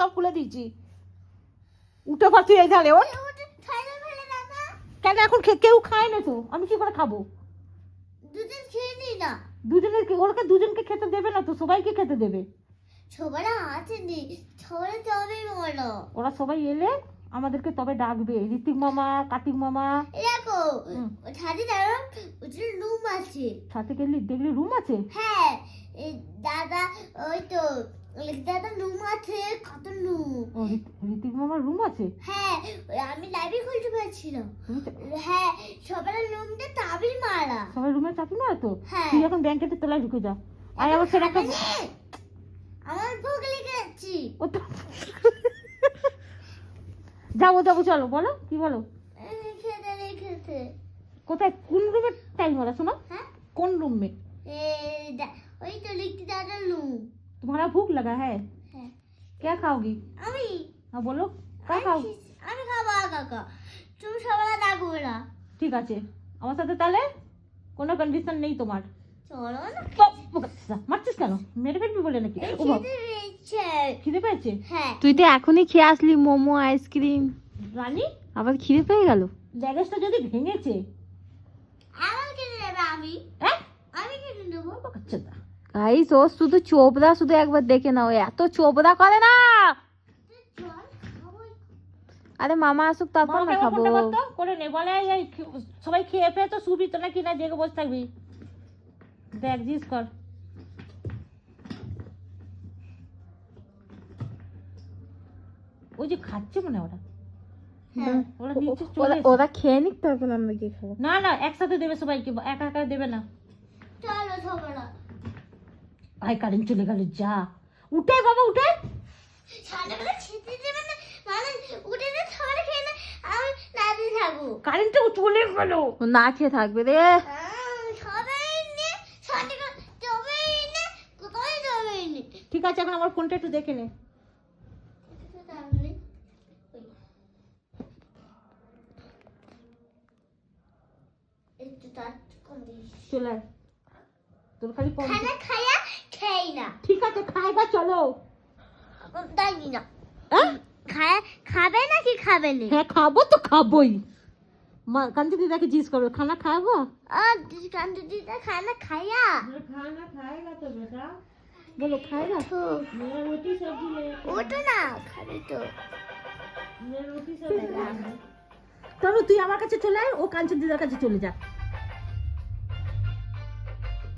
সব খুলে দিয়েছি। উঠে পর তুই এই ধারে ওঠ। কেন এখন কেউ খায় না তো, আমি কি করে খাবো? দুজন খেয়ে নি না। দুজনের ওরকে দুজনকে খেতে দেবে না তো, সবাইকে খেতে দেবে। সবাই আসেনি, সবাই তবে বলো। ওরা সবাই এলে আমাদেরকে তবে ডাকবে, ঋতিক মামা, কার্তিক মামা। দেখো ছাদে দাঁড়াও, ওদের রুম আছে। সাথে গেলি দেখলি রুম আছে? হ্যাঁ এই দাদা, ওই তো দাদা রুম আছে, কত রুম। ও ঋতিক মামার রুম আছে? হ্যাঁ আমি লাইব্রেরি খুলতে পারছিলাম। হ্যাঁ সবার রুমটা চাবি মারা। সবাই রুমে চাপি মারা তো? হ্যাঁ। তুই এখন ব্যাংকের তলায় ঢুকে যা। আর আবার সেটা একটা আমার ভোগ লেগে যাচ্ছি। ও তো যাবো যাবো, চলো বলো কি বলো। খেতে রেখেছে। কোথায়, কোন রুমে টাইম ওরা শোনো? হ্যাঁ কোন রুম में? ওই তো লিখতে দাদা রুম। तुम्हारा भूख लगा है? হ্যাঁ क्या खाओगी? আমি हाँ बोलो क्या खाओ? আমি খাবো কাকা, তুমি সবাই ডাকবো না। ঠিক আছে, আমার সাথে তাহলে কোনো কন্ডিশন নেই তোমার। চলো না। মারছিস কেন? মেরে ফেলবি বলে নাকি? ও বাবা, খেতে পেয়েছে। খিদে পেয়েছে? হ্যাঁ তুই তো এখনই খেয়ে আসলি মোমো আইসক্রিম, রানী আবার খিদে পেয়ে গেল। ল্যাগেজটা যদি ভেঙেছে? আমার খেতে দেবে আমি, হ্যাঁ আমি খেতে দেবো। আচ্ছা দা গাইস ও শুধু চোপড়া, শুধু একবার দেখে নাও, এত চোপড়া করে না। চল খাবো। আরে মামা আসুক তারপর না খাবো। করে নে, বলে এই সবাই খেয়ে ফেয়ে তো শুবি তো নাকি, না জেগে বসে থাকবি? দেখ জিজ্ঞেস কর। ওই যে খাচ্ছে মনে হয় ওরা। হ্যাঁ ওরা নিচে চলে এসেছে। ওরা খেয়ে নিক তারপর আমরা কি খাবো। না না, একসাথে দেবে সবাইকে, একা একা দেবে না। চলো সবাই। ভাই কারেন্ট চলে গেল, যা উঠে বাবা উঠে। সকালবেলা খেতে দেবে না মানে উঠে যে সবাই খেয়ে না, আমি দাদি থাকবো। কারেন্টটা চলে গেল। ও না খেয়ে থাকবে রে। সবাই নে সঠিক যাবে নে, কোথায় যাবে নে। ঠিক আছে, এখন আমার ফোনটা একটু দেখে নে। একটু তার কোন দিস চলে আয়। তোর খালি খানা খায়া খেই না। ঠিক আছে, খাইবা চলো। তাই না হ্যাঁ খায় খাবে নাকি খাবে না? হ্যাঁ খাবো তো খাবোই। মা কান্তি দিদাকে জিজ্ঞেস করো খানা খাবো। আর কান্তি দিদা খানা খায়া खाना खाएगा तो बेटा, बोलो खाएगा? তো मेरा रोटी सब्जी ले। ওটা না খাবে তো। मेरा रोटी सब्जी। তনু তুই আমার কাছে চলে আয়, ও কাঞ্চন দিদার কাছে চলে যা।